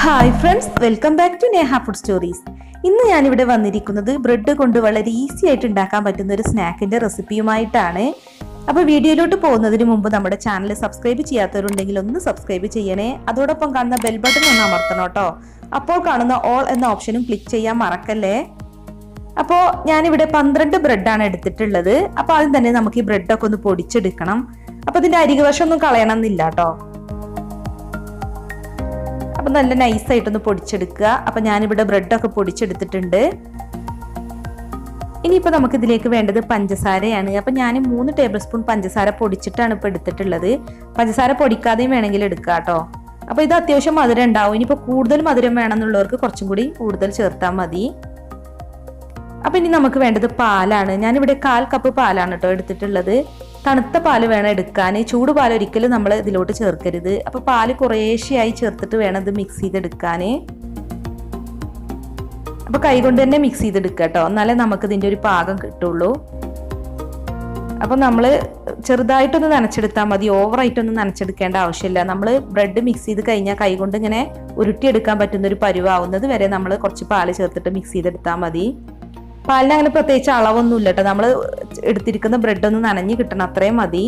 Hi friends, welcome back to Neha food stories. ഇന്ന് ഞാനിവിടെ വന്നിരിക്കുന്നത് ബ്രെഡ് കൊണ്ട് വളരെ ഈസി ആയിട്ട് ഉണ്ടാക്കാൻ പറ്റുന്ന ഒരു സ്നാക്കിന്റെ റെസിപ്പിയുമായിട്ടാണ്. അപ്പോൾ വീഡിയോയിലോട്ട് പോകുന്നതിന് മുമ്പ് നമ്മുടെ ചാനൽ സബ്സ്ക്രൈബ് ചെയ്യാത്തവരുണ്ടെങ്കിൽ ഒന്ന് സബ്സ്ക്രൈബ് ചെയ്യണേ. അതോടൊപ്പം കാണുന്ന ബെൽ ബട്ടൺ ഒന്ന് അമർത്തണം കേട്ടോ. അപ്പോൾ കാണുന്ന ഓൾ എന്ന ഓപ്ഷനും ക്ലിക്ക് ചെയ്യാൻ മറക്കല്ലേ. അപ്പോൾ ഞാനിവിടെ 12 ബ്രെഡാണ് എടുത്തിട്ടുള്ളത്. അപ്പോൾ ആദ്യം തന്നെ നമുക്ക് ഈ ബ്രെഡൊക്കെ ഒന്ന് പൊടിച്ചെടുക്കണം. അപ്പോൾ ഇതിന്റെ അരികുവശം ഒന്നും കളയണം എന്നില്ല കേട്ടോ. അപ്പം നല്ല നൈസായിട്ടൊന്ന് പൊടിച്ചെടുക്കുക. അപ്പം ഞാനിവിടെ ബ്രെഡൊക്കെ പൊടിച്ചെടുത്തിട്ടുണ്ട്. ഇനിയിപ്പോൾ നമുക്ക് ഇതിലേക്ക് വേണ്ടത് പഞ്ചസാരയാണ്. അപ്പം ഞാൻ 3 ടേബിൾ സ്പൂൺ പഞ്ചസാര പൊടിച്ചിട്ടാണ് ഇപ്പോൾ എടുത്തിട്ടുള്ളത്. പഞ്ചസാര പൊടിക്കാതെയും വേണമെങ്കിൽ എടുക്കുക കേട്ടോ. അപ്പോൾ ഇത് അത്യാവശ്യം മധുരം ഉണ്ടാവും. ഇനിയിപ്പോൾ കൂടുതൽ മധുരം വേണമെന്നുള്ളവർക്ക് കുറച്ചും കൂടി കൂടുതൽ ചേർത്താൽ മതി. അപ്പം ഇനി നമുക്ക് വേണ്ടത് പാലാണ്. ഞാനിവിടെ 1/4 കപ്പ് പാലാണ് കേട്ടോ എടുത്തിട്ടുള്ളത്. തണുത്ത പാല് വേണം എടുക്കാൻ. ചൂട് പാൽ ഒരിക്കലും നമ്മൾ ഇതിലോട്ട് ചേർക്കരുത്. അപ്പോൾ പാല് കുറേശ്ശെയായി ചേർത്തിട്ട് വേണം ഇത് മിക്സ് ചെയ്തെടുക്കാൻ. അപ്പോൾ കൈ കൊണ്ട് തന്നെ മിക്സ് ചെയ്തെടുക്കുക കേട്ടോ, എന്നാലേ നമുക്ക് ഇതിൻ്റെ ഒരു പാകം കിട്ടുള്ളൂ. അപ്പോൾ നമ്മൾ ചെറുതായിട്ടൊന്ന് നനച്ചെടുത്താൽ മതി, ഓവറായിട്ടൊന്നും നനച്ചെടുക്കേണ്ട ആവശ്യമില്ല. നമ്മൾ ബ്രെഡ് മിക്സ് ചെയ്ത് കഴിഞ്ഞാൽ കൈ കൊണ്ട് ഇങ്ങനെ ഉരുട്ടിയെടുക്കാൻ പറ്റുന്ന ഒരു പരുവാവുന്നത് വരെ നമ്മൾ കുറച്ച് പാല് ചേർത്തിട്ട് മിക്സ് ചെയ്തെടുത്താൽ മതി. പാലിന് അങ്ങനെ പ്രത്യേകിച്ച് അളവൊന്നുമില്ല കേട്ടോ. നമ്മൾ എടുത്തിരിക്കുന്ന ബ്രെഡ് ഒന്ന് നനഞ്ഞ് കിട്ടണം, അത്രയും മതി.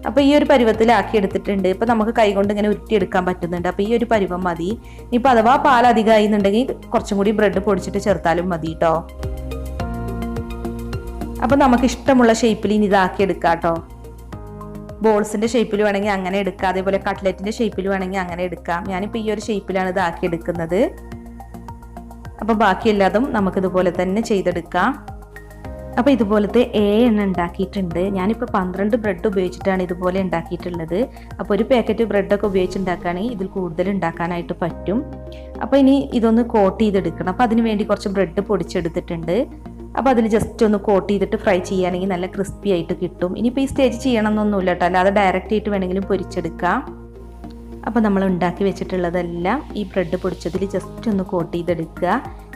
അപ്പോൾ ഈ ഒരു പരുവത്തിലാക്കി എടുത്തിട്ടുണ്ട്. ഇപ്പം നമുക്ക് കൈകൊണ്ട് ഇങ്ങനെ ഉരുട്ടിയെടുക്കാൻ പറ്റുന്നുണ്ട്. അപ്പോൾ ഈ ഒരു പരുവം മതി. ഇപ്പം അഥവാ പാൽ അധികമായി എന്നുണ്ടെങ്കിൽ കുറച്ചും കൂടി ബ്രെഡ് പൊടിച്ചിട്ട് ചേർത്താലും മതി കേട്ടോ. അപ്പം നമുക്ക് ഇഷ്ടമുള്ള ഷേപ്പിൽ ഇനി ഇതാക്കി എടുക്കാം കേട്ടോ. ബോൾസിൻ്റെ ഷേപ്പിൽ വേണമെങ്കിൽ അങ്ങനെ എടുക്കാം, അതേപോലെ കട്ട്ലറ്റിൻ്റെ ഷേപ്പിൽ വേണമെങ്കിൽ അങ്ങനെ എടുക്കാം. ഞാനിപ്പോൾ ഈ ഒരു ഷേപ്പിലാണ് ഇതാക്കി എടുക്കുന്നത്. അപ്പോൾ ബാക്കിയെല്ലാതും നമുക്കിതുപോലെ തന്നെ ചെയ്തെടുക്കാം. അപ്പോൾ ഇതുപോലത്തെ 7 എണ്ണം ഉണ്ടാക്കിയിട്ടുണ്ട്. ഞാനിപ്പോൾ 12 ബ്രെഡ് ഉപയോഗിച്ചിട്ടാണ് ഇതുപോലെ ഉണ്ടാക്കിയിട്ടുള്ളത്. അപ്പോൾ ഒരു പാക്കറ്റ് ബ്രെഡൊക്കെ ഉപയോഗിച്ച് ഉണ്ടാക്കുകയാണെങ്കിൽ ഇതിൽ കൂടുതൽ ഉണ്ടാക്കാനായിട്ട് പറ്റും. അപ്പോൾ ഇനി ഇതൊന്ന് കോട്ട് ചെയ്തെടുക്കണം. അപ്പോൾ അതിന് വേണ്ടി കുറച്ച് ബ്രെഡ് പൊടിച്ചെടുത്തിട്ടുണ്ട്. അപ്പോൾ അതിൽ ജസ്റ്റ് ഒന്ന് കോട്ട് ചെയ്തിട്ട് ഫ്രൈ ചെയ്യുകയാണെങ്കിൽ നല്ല ക്രിസ്പി ആയിട്ട് കിട്ടും. ഇനിയിപ്പോൾ ഈ സ്റ്റേജ് ചെയ്യണമെന്നൊന്നുമില്ല കേട്ടോ, അല്ലാതെ ഡയറക്റ്റ് ആയിട്ട് വേണമെങ്കിലും പൊരിച്ചെടുക്കാം. അപ്പോൾ നമ്മൾ ഉണ്ടാക്കി വെച്ചിട്ടുള്ളതെല്ലാം ഈ ബ്രെഡ് പൊടിച്ചതിൽ ജസ്റ്റ് ഒന്ന് കോട്ട് ചെയ്തെടുക്കുക.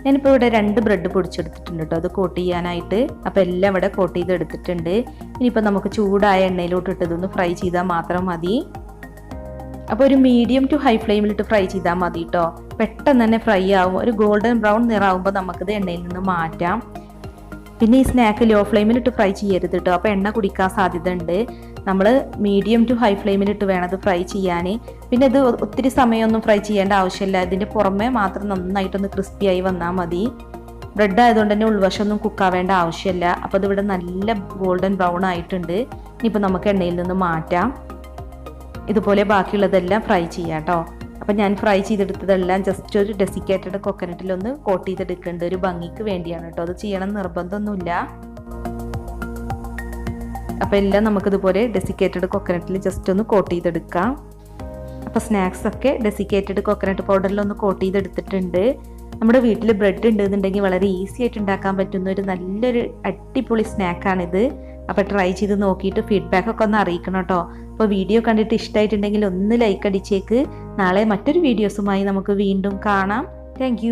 ഞാനിപ്പോൾ ഇവിടെ 2 ബ്രെഡ് പൊടിച്ചെടുത്തിട്ടുണ്ട് കേട്ടോ, അത് കോട്ട് ചെയ്യാനായിട്ട്. അപ്പോൾ എല്ലാം ഇവിടെ കോട്ട് ചെയ്തെടുത്തിട്ടുണ്ട്. ഇനിയിപ്പോൾ നമുക്ക് ചൂടായ എണ്ണയിലോട്ട് ഇട്ടതൊന്ന് ഫ്രൈ ചെയ്താൽ മാത്രം മതി. അപ്പോൾ ഒരു മീഡിയം ടു ഹൈ ഫ്ലെയിമിലിട്ട് ഫ്രൈ ചെയ്താൽ മതി കേട്ടോ. പെട്ടെന്ന് തന്നെ ഫ്രൈ ആവും. ഒരു ഗോൾഡൻ ബ്രൗൺ നിറാവുമ്പോൾ നമുക്കിത് എണ്ണയിൽ നിന്ന് മാറ്റാം. പിന്നെ ഈ സ്നാക്ക് ലോ ഫ്ലെയിമിലിട്ട് ഫ്രൈ ചെയ്യരുത് കേട്ടോ, അപ്പോൾ എണ്ണ കുടിക്കാൻ സാധ്യത ഉണ്ട്. നമ്മൾ മീഡിയം ടു ഹൈ ഫ്ലെയിമിലിട്ട് വേണം അത് ഫ്രൈ ചെയ്യാൻ. പിന്നെ ഇത് ഒത്തിരി സമയമൊന്നും ഫ്രൈ ചെയ്യേണ്ട ആവശ്യമില്ല. ഇതിൻ്റെ പുറമേ മാത്രം നന്നായിട്ടൊന്ന് ക്രിസ്പിയായി വന്നാൽ മതി. ബ്രെഡ് ആയതുകൊണ്ട് തന്നെ ഉൾവശമൊന്നും കുക്കാവേണ്ട ആവശ്യമില്ല. അപ്പോൾ ഇതിവിടെ നല്ല ഗോൾഡൻ ബ്രൗൺ ആയിട്ടുണ്ട്. ഇനിയിപ്പോൾ നമുക്ക് എണ്ണയിൽ നിന്ന് മാറ്റാം. ഇതുപോലെ ബാക്കിയുള്ളതെല്ലാം ഫ്രൈ ചെയ്യാം കേട്ടോ. അപ്പം ഞാൻ ഫ്രൈ ചെയ്തെടുത്തതെല്ലാം ജസ്റ്റ് ഒരു ഡെസിക്കേറ്റഡ് കൊക്കനട്ടിലൊന്ന് കോട്ട് ചെയ്തെടുക്കേണ്ട ഒരു ഭംഗിക്ക് വേണ്ടിയാണ് കേട്ടോ. അത് ചെയ്യണം നിർബന്ധമൊന്നുമില്ല. അപ്പോൾ എല്ലാം നമുക്കിതുപോലെ ഡെസിക്കേറ്റഡ് കൊക്കനട്ടിൽ ജസ്റ്റ് ഒന്ന് കോട്ട് ചെയ്തെടുക്കാം. അപ്പോൾ സ്നാക്സ് ഒക്കെ ഡെസിക്കേറ്റഡ് കൊക്കനട്ട് പൗഡറിലൊന്ന് കോട്ട് ചെയ്തെടുത്തിട്ടുണ്ട്. നമ്മുടെ വീട്ടിൽ ബ്രെഡ് ഉണ്ടെന്നുണ്ടെങ്കിൽ വളരെ ഈസി ആയിട്ട് ഉണ്ടാക്കാൻ പറ്റുന്ന ഒരു നല്ലൊരു അടിപൊളി സ്നാക്കാണിത്. അപ്പോൾ ട്രൈ ചെയ്ത് നോക്കിയിട്ട് ഫീഡ്ബാക്കൊക്കെ ഒന്ന് അറിയിക്കണം കേട്ടോ. അപ്പോൾ വീഡിയോ കണ്ടിട്ട് ഇഷ്ടമായിട്ടുണ്ടെങ്കിൽ ഒന്ന് ലൈക്ക് അടിച്ചേക്ക്. നാളെ മറ്റൊരു വീഡിയോസുമായി നമുക്ക് വീണ്ടും കാണാം. താങ്ക്